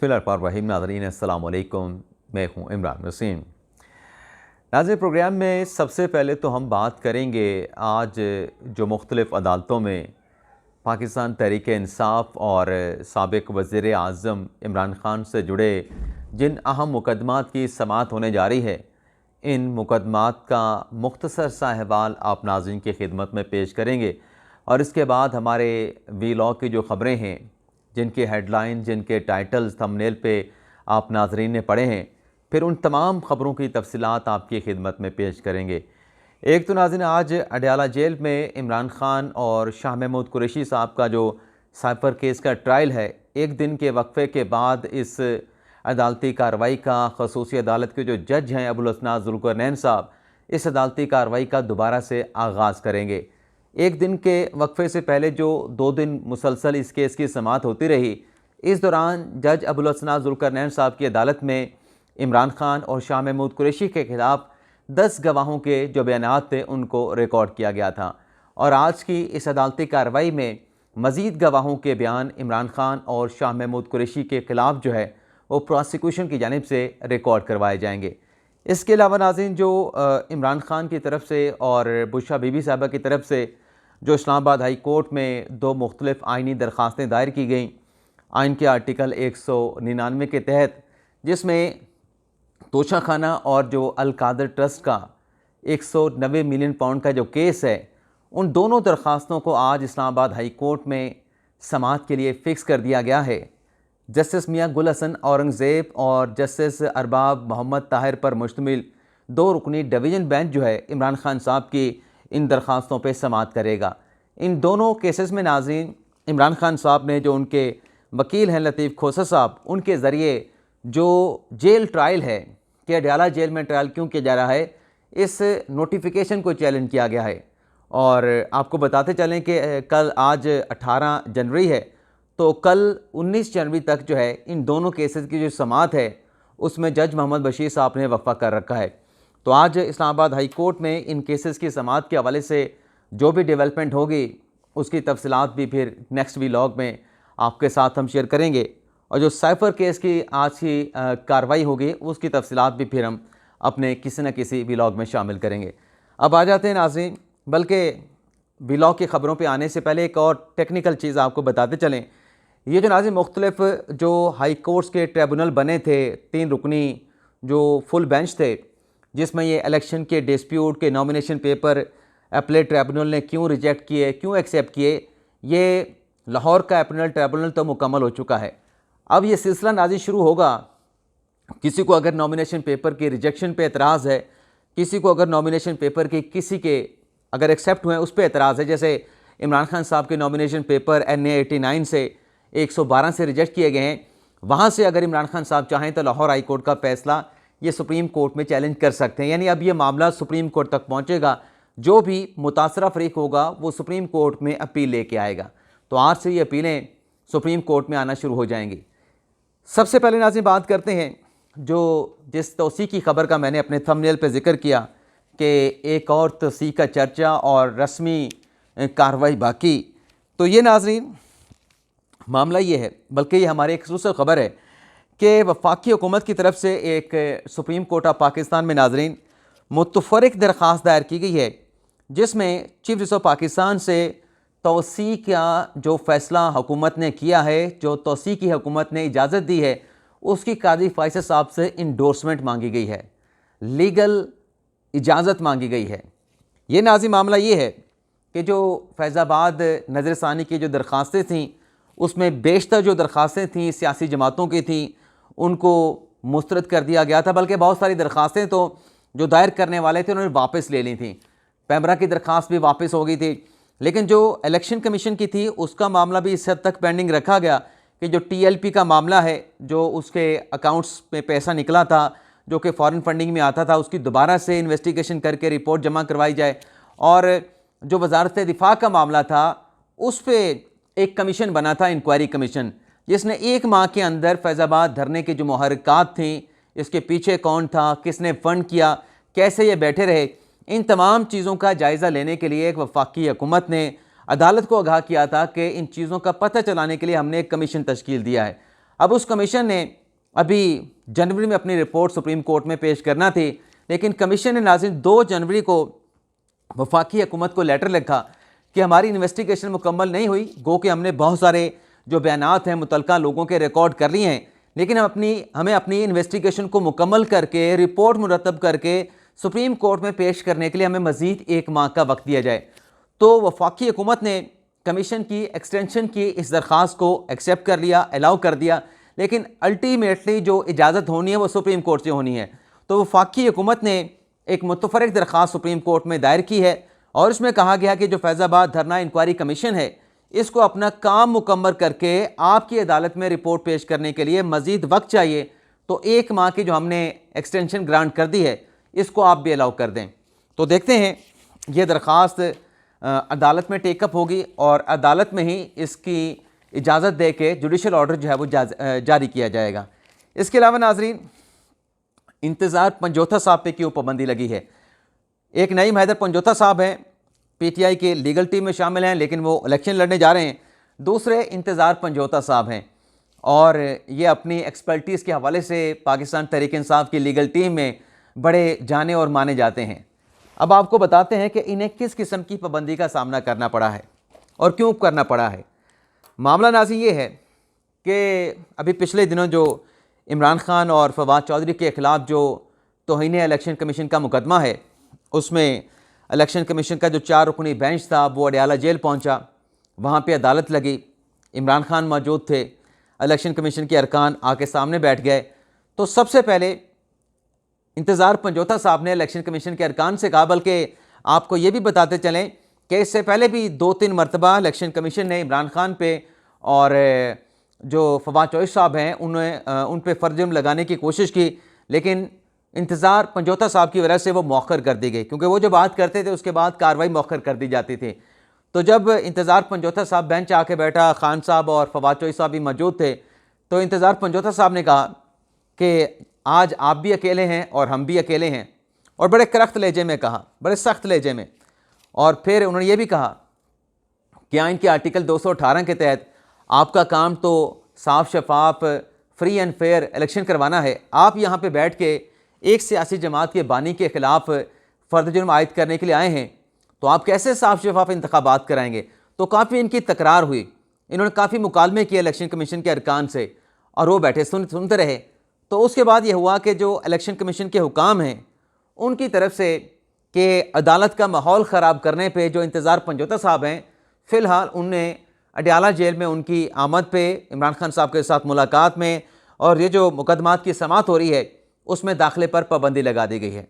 बिस्मिल्लाहिर्रहमानिर्रहीम। नाज़रीन अस्सलाम वालेकुम, मैं हूँ इमरान वसीम। नाज़रीन, प्रोग्राम में सबसे पहले तो हम बात करेंगे आज जो मुख्तलिफ़ अदालतों में पाकिस्तान तहरीक-ए-इंसाफ़ और साबिक़ वज़ीर आज़म इमरान ख़ान से जुड़े जिन अहम मुकदमात की समाअत होने जा रही है, इन मुकदमात का मुख्तसर सा अहवाल आप नाज़रीन की खिदमत में पेश करेंगे। और इसके बाद हमारे वीलॉग की जो ख़बरें हैं, जिनके हेडलाइन, जिनके टाइटल्स थंबनेल पे आप नाज़रीन ने पढ़े हैं, फिर उन तमाम ख़बरों की तफसीलात आपकी खिदमत में पेश करेंगे। एक तो नाज़रीन, आज अडयाला जेल में इमरान ख़ान और शाह महमूद कुरैशी साहब का जो साइफ़र केस का ट्रायल है, एक दिन के वक्फ़े के बाद इस अदालती कार्रवाई का ख़ुसूसी अदालत के जो जज हैं अबुल हसन ज़ुल्क़रनैन साहब, इस अदालती कार्रवाई का दोबारा से आगाज़ करेंगे। एक दिन के वक्फ़े से पहले जो 2 दिन मुसलसल इस केस की समाअत होती रही, इस दौरान जज अबुल हसन ज़ुल्क़रनैन साहब की अदालत में इमरान ख़ान और शाह महमूद कुरैशी के ख़िलाफ़ 10 गवाहों के जो बयानात थे उनको रिकॉर्ड किया गया था। और आज की इस अदालती कार्रवाई में मज़ीद गवाहों के बयान इमरान ख़ान और शाह महमूद कुरैशी के ख़िलाफ़ जो है वो प्रोसिक्यूशन की जानिब से रिकॉर्ड करवाए जाएंगे। इसके अलावा नाज़रीन, जो इमरान ख़ान की तरफ से और बुशरा बीबी साहबा की तरफ से जो इस्लामाबाद हाई कोर्ट में 2 मुख्तलिफ़ आइनी दरख्वास्तें दायर की गईं आइन के आर्टिकल 199 के तहत, जिसमें तोशा खाना और जो अल कादर ट्रस्ट का 190 मिलियन पाउंड का जो केस है, उन दोनों दरख्वास्तों को आज इस्लामाबाद हाई कोर्ट में समाअत के लिए फ़िक्स कर दिया गया है। जस्टिस मियां गुल हसन औरंगज़ेब और जस्टिस अरबाब मोहम्मद ताहिर पर मुश्तमिल 2 रुकनी डिवीज़न बेंच जो है इमरान ख़ान साहब की इन दरख्वास्तों पर समाअत करेगा। इन दोनों केसेस में नाज़रीन, इमरान ख़ान साहब ने जो उनके वकील हैं लतीफ़ खोसर साहब, उनके ज़रिए जो जेल ट्रायल है कि अडयाला जेल में ट्रायल क्यों किया जा रहा है, इस नोटिफिकेशन को चैलेंज किया गया है। और आपको बताते चलें कि कल आज 18 जनवरी है, तो कल 19 जनवरी तक जो है इन दोनों केसेस की जो समाअत है उसमें जज मोहम्मद बशीर साहब ने वक्फा कर रखा है। तो आज इस्लामाबाद हाई कोर्ट में इन केसेस की समाअत के हवाले से जो भी डेवलपमेंट होगी उसकी तफसीलात भी फिर नेक्स्ट वीलॉग में आपके साथ हम शेयर करेंगे। और जो साइफ़र केस की आज की कार्रवाई होगी उसकी तफसीलात भी फिर हम अपने किसी न किसी वीलॉग में शामिल करेंगे। अब आ जाते हैं नाज़रीन, बल्कि वीलॉग की ख़बरों पे आने से पहले एक और टेक्निकल चीज़ आपको बताते चलें। ये जो नाज़रीन मुख्तलिफ़ जो हाई कोर्ट्स के ट्रिब्यूनल बने थे, 3 रुकनी जो फुल बेंच थे, जिसमें ये इलेक्शन के डिस्प्यूट के नॉमिनेशन पेपर अपीलेट ट्रिब्यूनल ने क्यों रिजेक्ट किए, क्यों एक्सेप्ट किए, ये लाहौर का अपीलेट ट्रिब्यूनल तो मुकम्मल हो चुका है। अब ये सिलसिला नाज़रीन शुरू होगा। किसी को अगर नॉमिनेशन पेपर के रिजेक्शन पे एतराज़ है, किसी को अगर नॉमिनेशन पेपर के किसी के अगर एक्सेप्ट हुए उस पर एतराज़ है, जैसे इमरान खान साहब के नॉमिनेशन पेपर NA 89 से 112 से रिजेक्ट किए गए हैं, वहाँ से अगर इमरान खान साहब चाहें तो लाहौर हाई कोर्ट का फैसला ये सुप्रीम कोर्ट में चैलेंज कर सकते हैं। यानी अब ये मामला सुप्रीम कोर्ट तक पहुँचेगा, जो भी मुतासरा फरीक होगा वो सुप्रीम कोर्ट में अपील लेके आएगा। तो आज से ये अपीलें सुप्रीम कोर्ट में आना शुरू हो जाएंगी। सबसे पहले नाज़रीन बात करते हैं जो जिस तौसीक़ की ख़बर का मैंने अपने थंबनेल पे ज़िक्र किया कि एक और तौसीक़ का चर्चा और रस्मी कार्रवाई बाकी। तो ये नाज़रीन मामला ये है, बल्कि ये हमारी एक्सक्लूसिव ख़बर है कि वफाकी हुकूमत की तरफ से एक सुप्रीम कोर्ट ऑफ पाकिस्तान में नाज़रीन मुतफ़र्रिक़ दरख्वास्त दायर की गई है, जिसमें चीफ जस्टिस ऑफ पाकिस्तान से तौसीक़ का जो फ़ैसला हुकूमत ने किया है, जो तौसीक़ की हुकूमत ने इजाज़त दी है, उसकी काजी फ़ैसल साहब से इंडोर्समेंट मांगी गई है, लीगल इजाज़त मांगी गई है। ये नाज़रीन मामला ये है कि जो फैज़ाबाद नज़रसानी की जो दरख्वास्तें थीं, उसमें बेशतर जो दरख्वास्तें थीं सियासी जमातों की थीं, उनको मुस्तरद कर दिया गया था। बल्कि बहुत सारी दरख्वास्तें तो जो दायर करने वाले थे उन्होंने वापस ले ली थी। पैमरा की दरख्वास्त भी वापस हो गई थी, लेकिन जो इलेक्शन कमीशन की थी उसका मामला भी इस हद तक पेंडिंग रखा गया कि जो TLP का मामला है, जो उसके अकाउंट्स में पैसा निकला था जो कि फ़ॉरेन फंडिंग में आता था, उसकी दोबारा से इन्वेस्टिगेशन करके रिपोर्ट जमा करवाई जाए। और जो वजारत दिफा का मामला था उस पर एक कमीशन बना था, इंक्वायरी कमीशन, जिसने 1 माह के अंदर फैज़ाबाद धरने की जो मुहर्रिकात थी, इसके पीछे कौन था, किसने फ़ंड किया, कैसे ये बैठे रहे, इन तमाम चीज़ों का जायज़ा लेने के लिए एक वफाकी हुकूमत ने अदालत को आगाह किया था कि इन चीज़ों का पता चलाने के लिए हमने एक कमीशन तश्कील दिया है। अब उस कमीशन ने अभी जनवरी में अपनी रिपोर्ट सुप्रीम कोर्ट में पेश करना थी, लेकिन कमीशन ने नाज़रीन 2 जनवरी को वफाकी हुकूमत को लेटर लिखा कि हमारी इन्वेस्टिगेशन मुकम्मल नहीं हुई। गो कि हमने बहुत सारे जो बयानात हैं मुतल्लिका लोगों के रिकॉर्ड कर लिए हैं, लेकिन हमें अपनी इन्वेस्टिगेशन को मुकम्मल करके रिपोर्ट मुरतब करके सुप्रीम कोर्ट में पेश करने के लिए हमें मज़ीद 1 माह का वक्त दिया जाए। तो वफाकी हुकूमत ने कमीशन की एक्सटेंशन की इस दरख्वास्त को एक्सेप्ट कर लिया, अलाउ कर दिया, लेकिन अल्टीमेटली जो इजाज़त होनी है वो सुप्रीम कोर्ट से होनी है। तो वफाकी हुकूमत ने एक मुतफरक दरख्वास्त सुप्रीम कोर्ट में दायर की है और इसमें कहा गया कि जो फैज़ाबाद धरना इंक्वायरी कमीशन है इसको अपना काम मुकम्मल करके आपकी अदालत में रिपोर्ट पेश करने के लिए मज़ीद वक्त चाहिए। तो 1 माह की जो हमने एक्सटेंशन ग्रांट कर दी है इसको आप भी अलाउ कर दें। तो देखते हैं ये दरख्वास्त अदालत में टेकअप होगी और अदालत में ही इसकी इजाज़त दे के जुडिशल ऑर्डर जो है वो जारी किया जाएगा। इसके अलावा नाजरीन इंतज़ार पंजोथा साहब पे क्यों पाबंदी लगी है। एक नईम हैदर पंजोथा साहब हैं, पीटीआई के लीगल टीम में शामिल हैं, लेकिन वो इलेक्शन लड़ने जा रहे हैं। दूसरे इंतज़ार पंजोथा साहब हैं और ये अपनी एक्सपर्टीज़ के हवाले से पाकिस्तान तहरीक इंसाफ की लीगल टीम में बड़े जाने और माने जाते हैं। अब आपको बताते हैं कि इन्हें किस किस्म की पाबंदी का सामना करना पड़ा है और क्यों करना पड़ा है। मामला नाज़रीन ये है कि अभी पिछले दिनों जो इमरान खान और फवाद चौधरी के ख़िलाफ़ जो तौहीन इलेक्शन कमीशन का मुकदमा है, उसमें इलेक्शन कमीशन का जो 4 रुकनी बेंच था वो अडयाला जेल पहुंचा, वहाँ पे अदालत लगी, इमरान खान मौजूद थे, इलेक्शन कमीशन के अरकान आके सामने बैठ गए। तो सबसे पहले इंतज़ार पंजोथा साहब ने इलेक्शन कमीशन के अरकान से कहा, बल्कि आपको ये भी बताते चलें कि इससे पहले भी 2-3 मरतबा इलेक्शन कमीशन ने इमरान खान पे और जो फवाद चौधरी साहब हैं उन पे फ़र्ज़ जुर्म लगाने की कोशिश की, लेकिन इंतज़ार पंजोथा साहब की वजह से वो मौखर कर दी गई, क्योंकि वो जो बात करते थे उसके बाद कार्रवाई मौखर कर दी जाती थी। तो जब इंतज़ार पंजोथा साहब बेंच आके बैठा, खान साहब और फवाद चौधरी साहब भी मौजूद थे, तो इंतज़ार पंजोथा साहब ने कहा कि आज आप भी अकेले हैं और हम भी अकेले हैं, और बड़े करख्त लहजे में कहा, बड़े सख्त लहजे में। और फिर उन्होंने ये भी कहा कि आइन के आर्टिकल 218 के तहत आपका काम तो साफ शफाफ फ्री एंड फेयर इलेक्शन करवाना है। आप यहाँ पे बैठ के एक सियासी जमात के बानी के ख़िलाफ़ फ़र्द जुर्म आयद करने के लिए आए हैं, तो आप कैसे साफ शफाफ इंतखाबात कराएंगे। तो काफ़ी इनकी तकरार हुई, इन्होंने काफ़ी मुकालमे किए इलेक्शन कमीशन के अरकान से और वो बैठे सुनते रहे। तो उसके बाद ये हुआ कि जो इलेक्शन कमीशन के हुकाम हैं उनकी तरफ से कि अदालत का माहौल ख़राब करने पे जो इंतज़ार पंजोथा साहब हैं, फ़िलहाल उनने अडयाला जेल में उनकी आमद पे इमरान खान साहब के साथ मुलाकात में और ये जो मुकदमात की समाअत हो रही है उसमें दाखिले पर पाबंदी लगा दी गई है।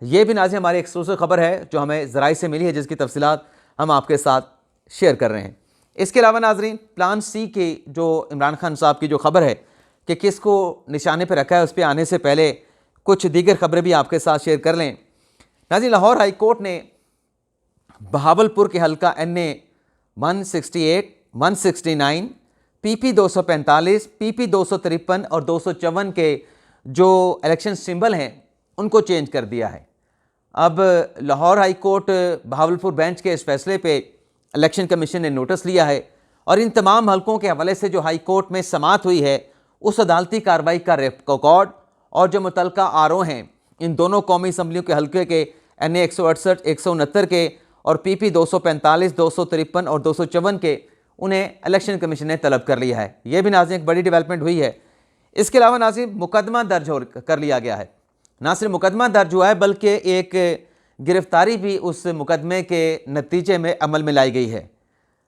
ये भी नाज़रीन हमारी एक्सक्लूसिव खबर है जो हमें ज़राए से मिली है, जिसकी तफसीलात हम आपके साथ शेयर कर रहे हैं। इसके अलावा नाज़रीन प्लान सी की जो इमरान खान साहब की जो खबर है कि किसको निशाने पर रखा है, उस पर आने से पहले कुछ दीगर खबरें भी आपके साथ शेयर कर लें। नाज़रीन लाहौर हाई कोर्ट ने बहावलपुर के हल्का NA 168, 169, PP 245, PP 253 और 254 के जो इलेक्शन सिंबल हैं उनको चेंज कर दिया है। अब Lahore high court Bahawalpur bench के इस फैसले पे इलेक्शन कमीशन ने नोटिस लिया है और इन तमाम हलकों के हवाले से जो हाई कोर्ट में समाअत हुई है उस अदालती कार्रवाई का रिकॉर्ड और जो मुतल्लिका RO हैं इन दोनों कौमी असम्बलियों के हल्के के NA 168, 169 के और PP 245, 253 और 254 के उन्हें इलेक्शन कमीशन ने तलब कर लिया है। ये भी नाज़रीन एक बड़ी डेवलपमेंट हुई है। इसके अलावा नाज़रीन मुकदमा दर्ज कर लिया गया है। ना सिर्फ मुकदमा दर्ज हुआ है बल्कि एक गिरफ्तारी भी उस मुकदमे के नतीजे में अमल में लाई गई है।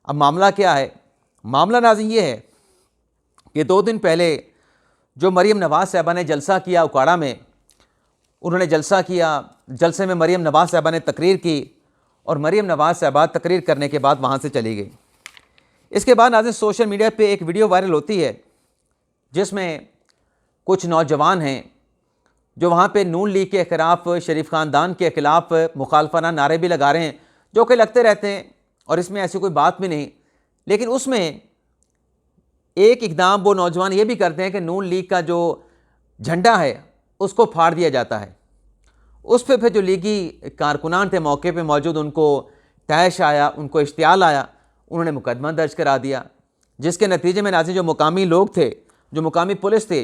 अब मामला क्या है? मामला नाज़रीन ये है कि 2 दिन पहले जो मरीम नवाज़ साहबा ने जलसा किया उकाड़ा में, उन्होंने जलसा किया, जलसे में मरीम नवाज़ साहबा ने तकरीर की और मरीम नवाज़ साहबा तकरीर करने के बाद वहाँ से चली गई। इसके बाद नाज़रीन सोशल मीडिया पे एक वीडियो वायरल होती है जिसमें कुछ नौजवान हैं जो वहाँ पे नून लीग के ख़िलाफ़, शरीफ ख़ानदान के ख़िलाफ़ मुखालफाना नारे भी लगा रहे हैं, जो कि लगते रहते हैं और इसमें ऐसी कोई बात भी नहीं। लेकिन उसमें एक इकदाम वो नौजवान ये भी करते हैं कि नून लीग का जो झंडा है उसको फाड़ दिया जाता है। उस पर फिर जो लीगी कारकुनान थे मौके पे मौजूद, उनको तैश आया, उनको इश्तियाल आया, उन्होंने मुकदमा दर्ज करा दिया, जिसके नतीजे में नाज़रीन जो मुकामी लोग थे जो मुकामी पुलिस थी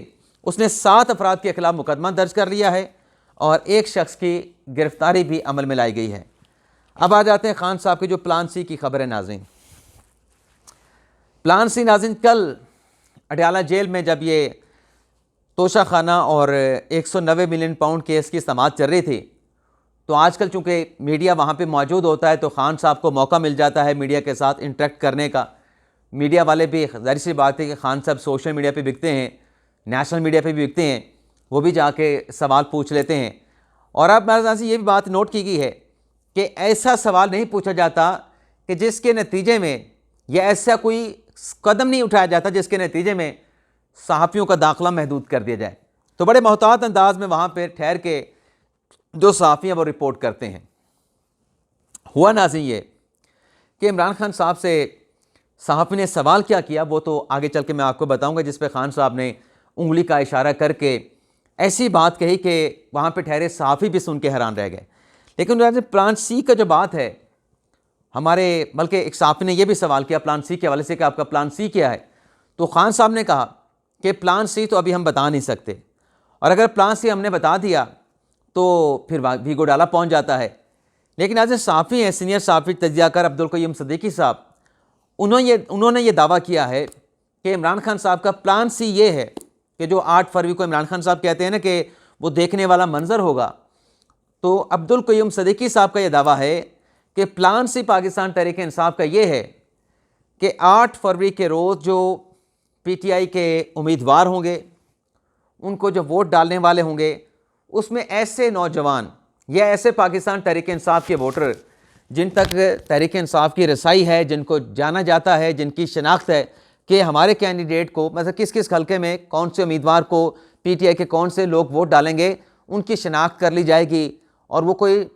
उसने 7 अफराद के खिलाफ मुकदमा दर्ज कर लिया है और एक शख्स की गिरफ्तारी भी अमल में लाई गई है। अब आ जाते हैं खान साहब की जो प्लान सी की खबर है नाज़रीन। प्लान सी नाज़रीन, कल अडयाला जेल में जब ये तोशा खाना और 190 मिलियन पाउंड केस की समाअत चल रही थी, तो आजकल चूँकि मीडिया वहाँ पे मौजूद होता है तो खान साहब को मौका मिल जाता है मीडिया के साथ इंटरेक्ट करने का। मीडिया वाले भी, ज़ाहिर सी बात है कि खान साहब सोशल मीडिया पे बिकते हैं, नेशनल मीडिया पे भी बिकते हैं, वो भी जाके सवाल पूछ लेते हैं। और अब मेरे ख्याल से ये भी बात नोट की गई है कि ऐसा सवाल नहीं पूछा जाता कि जिसके नतीजे में, या ऐसा कोई कदम नहीं उठाया जाता जिसके नतीजे में सहाफ़ियों का दाखिला महदूद कर दिया जाए। तो बड़े मोहतात अंदाज में वहाँ पर ठहर के जो सहाफ़ी हैं वो रिपोर्ट करते हैं। हुआ नाज़रीन ये कि इमरान खान साहब से सहाफ़ी ने सवाल क्या किया वो तो आगे चल के मैं आपको बताऊंगा, जिस पे खान साहब ने उंगली का इशारा करके ऐसी बात कही कि वहाँ पे ठहरे सहाफ़ी भी सुन के हैरान रह गए। लेकिन प्लान सी का जो बात है हमारे, बल्कि एक सहाफ़ी ने यह भी सवाल किया प्लान सी के हवाले से कि आपका प्लान सी क्या है, तो खान साहब ने कहा कि प्लान सी तो अभी हम बता नहीं सकते, और अगर प्लान सी हमने बता दिया तो फिर भी घोटाला पहुँच जाता है। लेकिन आज सहाफ़ी हैं, सीनियर सहाफ़ी तजियाकार अब्दुल क़य्यूम सिद्दीकी साहब, उन्होंने ये दावा किया है कि इमरान खान साहब का प्लान सी ये है कि जो 8 फरवरी को इमरान खान साहब कहते हैं ना कि वो देखने वाला मंजर होगा, तो अब्दुल क़य्यूम सिद्दीकी साहब का ये दावा है कि प्लान सी पाकिस्तान तहरीक इंसाफ का ये है कि 8 फरवरी के रोज़ जो PTI के उम्मीदवार होंगे, उनको जो वोट डालने वाले होंगे, उसमें ऐसे नौजवान या ऐसे पाकिस्तान तहरीक इंसाफ के वोटर जिन तक तहरीक इंसाफ की रसाई है, जिनको जाना जाता है, जिनकी शनाख्त है कि हमारे कैंडिडेट को, मतलब किस किस हल्के में कौन से उम्मीदवार को PTI के कौन से लोग वोट डालेंगे, उनकी शनाख्त कर ली जाएगी। और वो कोई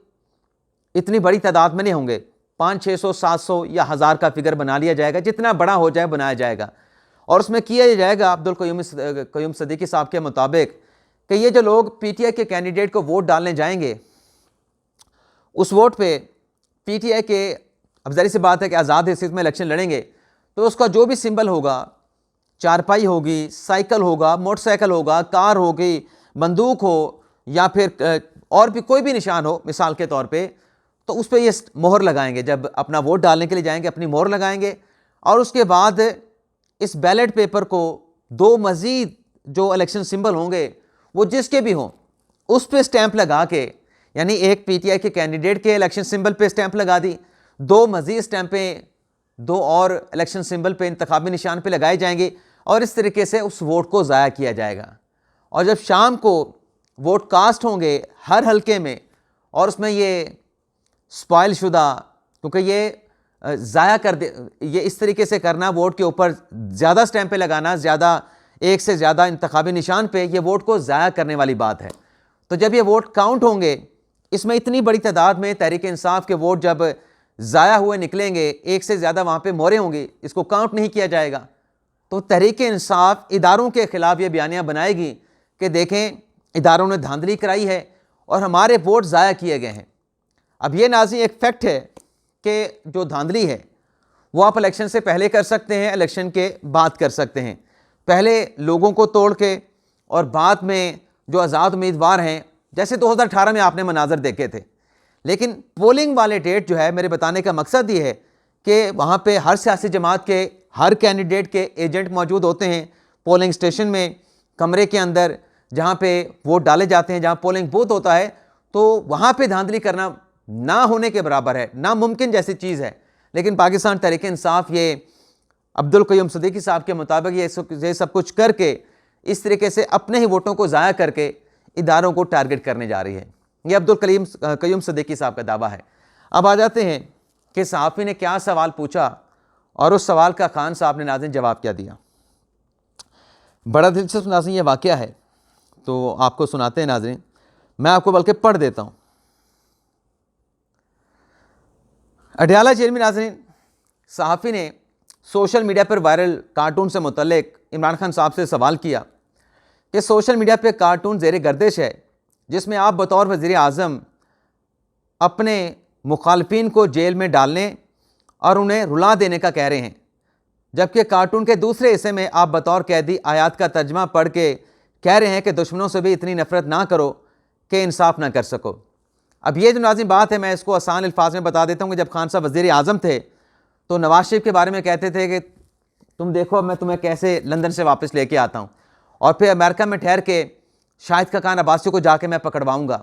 इतनी बड़ी तादाद में नहीं होंगे, 500, 600, 700 या 1000 का फिगर बना लिया जाएगा, जितना बड़ा हो जाए बनाया जाएगा। और उसमें किया जाएगा अब्दुल क़य्यूम सिद्दीकी साहब के मुताबिक कि ये जो लोग PTI के कैंडिडेट को वोट डालने जाएंगे, उस वोट पे PTI के, अब ज़ाहिर सी बात है कि आज़ाद हैसियत में इलेक्शन लड़ेंगे, तो उसका जो भी सिंबल होगा, चारपाई होगी, साइकिल होगा, मोटरसाइकिल होगा, कार होगी, बंदूक हो, या फिर और भी कोई भी निशान हो मिसाल के तौर पे, तो उस पर ये मोहर लगाएंगे। जब अपना वोट डालने के लिए जाएंगे अपनी मोहर लगाएंगे, और उसके बाद इस बैलेट पेपर को 2 मज़ीद जो इलेक्शन सिंबल होंगे वो जिसके भी हों उस पर स्टैंप लगा के, यानी एक PTI के कैंडिडेट के इलेक्शन सिंबल पे स्टैंप लगा दी, 2 मज़ीद स्टैंपें 2 और इलेक्शन सिंबल पे, इंतखाबी निशान पे लगाए जाएंगे, और इस तरीके से उस वोट को ज़ाया किया जाएगा। और जब शाम को वोट कास्ट होंगे हर हल्के में, और उसमें ये स्पॉइल शुदा, क्योंकि ये ज़ाया कर दे, ये इस तरीके से करना, वोट के ऊपर ज़्यादा स्टैंपें लगाना, ज़्यादा एक से ज़्यादा इंतखाबी निशान पे, ये वोट को ज़ाया करने वाली बात है। तो जब ये वोट काउंट होंगे, इसमें इतनी बड़ी तादाद में तहरीक इंसाफ के वोट जब ज़ाया हुए निकलेंगे, एक से ज़्यादा वहाँ पे मोहरें होंगी, इसको काउंट नहीं किया जाएगा, तो तहरीक इंसाफ इदारों के ख़िलाफ़ ये बयानियाँ बनाएगी कि देखें इदारों ने धांधली कराई है और हमारे वोट ज़ाया किए गए हैं। अब ये नाज़रीन एक फैक्ट है कि जो धांधली है वो आप इलेक्शन से पहले कर सकते हैं, इलेक्शन के बाद कर सकते हैं। पहले लोगों को तोड़ के और बाद में जो आज़ाद उम्मीदवार हैं, जैसे 2018 में आपने मनाजर देखे थे। लेकिन पोलिंग वाले डेट जो है, मेरे बताने का मकसद ये है कि वहाँ पे हर सियासी जमात के हर कैंडिडेट के एजेंट मौजूद होते हैं पोलिंग स्टेशन में, कमरे के अंदर जहाँ पे वोट डाले जाते हैं, जहाँ पोलिंग बूथ होता है, तो वहाँ पे धांधली करना ना होने के बराबर है, नामुमकिन जैसी चीज़ है। लेकिन पाकिस्तान तहरीक इंसाफ ये अब्दुल क़य्यूम सिद्दीकी साहब के मुताबिक ये सब कुछ करके इस तरीके से अपने ही वोटों को ज़ाया करके इदारों को टारगेट करने जा रही है। ये अब्दुल क़य्यूम सिद्दीकी साहब का दावा है। अब आ जाते हैं कि सहाफ़ी ने क्या सवाल पूछा और उस सवाल का खान साहब ने नाज़रीन जवाब क्या दिया। बड़ा दिलचस्प नाज़रीन ये वाक़या है, तो आपको सुनाते हैं नाज़रीन, मैं आपको बल्कि पढ़ देता हूँ। अडयाला जेल में नाज़रीन सहाफ़ी ने सोशल मीडिया पर वायरल कार्टून से मुतल्लिक इमरान खान साहब से सवाल किया कि सोशल मीडिया पे कार्टून ज़ेरे गर्दिश है जिसमें आप बतौर वज़ीर आज़म अपने मुखालफिन को जेल में डालने और उन्हें रुला देने का कह रहे हैं, जबकि कार्टून के दूसरे हिस्से में आप बतौर कैदी आयत का तर्जमा पढ़ के कह रहे हैं कि दुश्मनों से भी इतनी नफरत ना करो कि इंसाफ ना कर सको। अब ये जो नाज़रीन बात है, मैं इसको आसान अल्फाज में बता देता हूँ कि जब खान साहब वज़ीर आज़म थे तो नवाज शरीफ के बारे में कहते थे कि तुम देखो अब मैं तुम्हें कैसे लंदन से वापस लेके आता हूँ, और फिर अमेरिका में ठहर के शाहिद खान अब्बासी को जाके मैं पकड़वाऊँगा,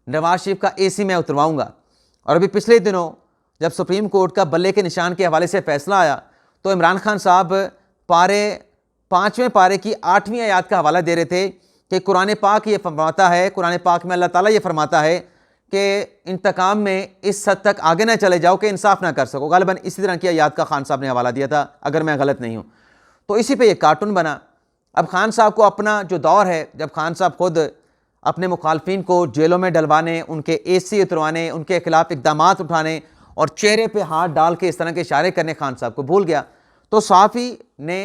नवाज शरीफ का AC में उतरवाऊँगा। और अभी पिछले दिनों जब सुप्रीम कोर्ट का बल्ले के निशान के हवाले से फैसला आया तो इमरान खान साहब 5वें पारे की 8वीं आयत का हवाला दे रहे थे कि कुरान पाक ये फरमाता है, कुरान पाक में अल्लाह ताला ये फरमाता है कि इंतकाम में इस हद तक आगे ना चले जाओ कि इंसाफ ना कर सको। गालिबन इसी तरह की आयत का खान साहब ने हवाला दिया था, अगर मैं गलत नहीं हूँ। तो इसी पे ये कार्टून बना। अब खान साहब को अपना जो दौर है, जब खान साहब खुद अपने मुखालफिन को जेलों में डलवाने, उनके AC उतरवाने, उनके खिलाफ इकदाम उठाने और चेहरे पे हाथ डाल के इस तरह के इशारे करने खान साहब को भूल गया, तो सहाफ़ी ने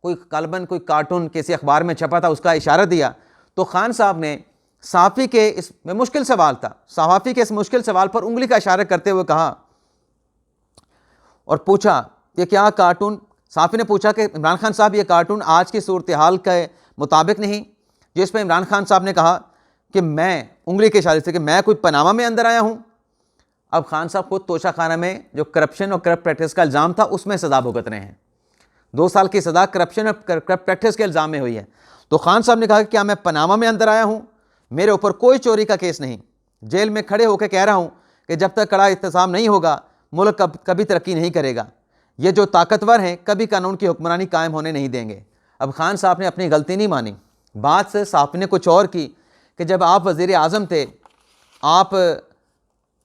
कोई कलबन कोई कार्टून किसी अखबार में छपा था, उसका इशारा दिया, तो खान साहब ने सहाफ़ी के इस मुश्किल सवाल था, सहाफ़ी के इस मुश्किल सवाल पर उंगली का इशारा करते हुए कहा और पूछा कि क्या कार्टून, सहाफ़ी ने पूछा कि इमरान खान साहब ये कार्टून आज की सूरत हाल के मुताबिक नहीं, जिस पर इमरान खान साहब ने कहा कि मैं, उंगली के इशारे से, कि मैं कोई पनामा में अंदर आया हूँ। अब खान साहब खुद तोशा खाना में जो करप्शन और करप्ट प्रैक्टिस का इल्ज़ाम था उसमें सज़ा भुगत रहे हैं। 2 साल की सज़ा करप्शन और करप्ट प्रैक्टिस के इल्ज़ाम में हुई है। तो खान साहब ने कहा कि क्या मैं पनामा में अंदर आया हूँ, मेरे ऊपर कोई चोरी का केस नहीं, जेल में खड़े होकर कह रहा हूँ कि जब तक कड़ा इंतज़ाम नहीं होगा मुल्क कभी तरक्की नहीं करेगा, ये जो ताकतवर हैं कभी कानून की हुक्मरानी कायम होने नहीं देंगे। अब खान साहब ने अपनी गलती नहीं मानी, बात से सहाफ़ी ने कुछ और की कि जब आप वज़ीर आज़म थे, आप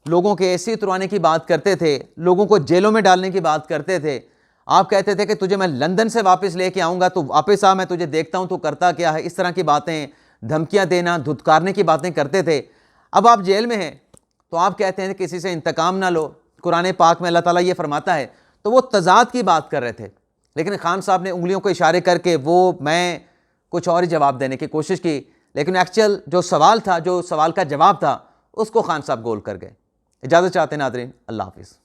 लोगों के AC उतरवाने की बात करते थे, लोगों को जेलों में डालने की बात करते थे, आप कहते थे कि तुझे मैं लंदन से वापस लेके आऊँगा, तो वापस आ, मैं तुझे देखता हूँ तो करता क्या है, इस तरह की बातें, धमकियाँ देना, धुतकारने की बातें करते थे। अब आप जेल में हैं तो आप कहते हैं किसी से इंतकाम ना लो, कुरान पाक में अल्लाह ताला ये फरमाता है। तो वो तज़ाद की बात कर रहे थे, लेकिन खान साहब ने उंगलियों को इशारे करके वो मैं कुछ और ही जवाब देने की कोशिश की, लेकिन एक्चुअल जो सवाल था, जो सवाल का जवाब था, उसको खान साहब गोल कर गए। इजाज़त चाहते हैं नाज़रीन, अल्लाह हाफ़िज़।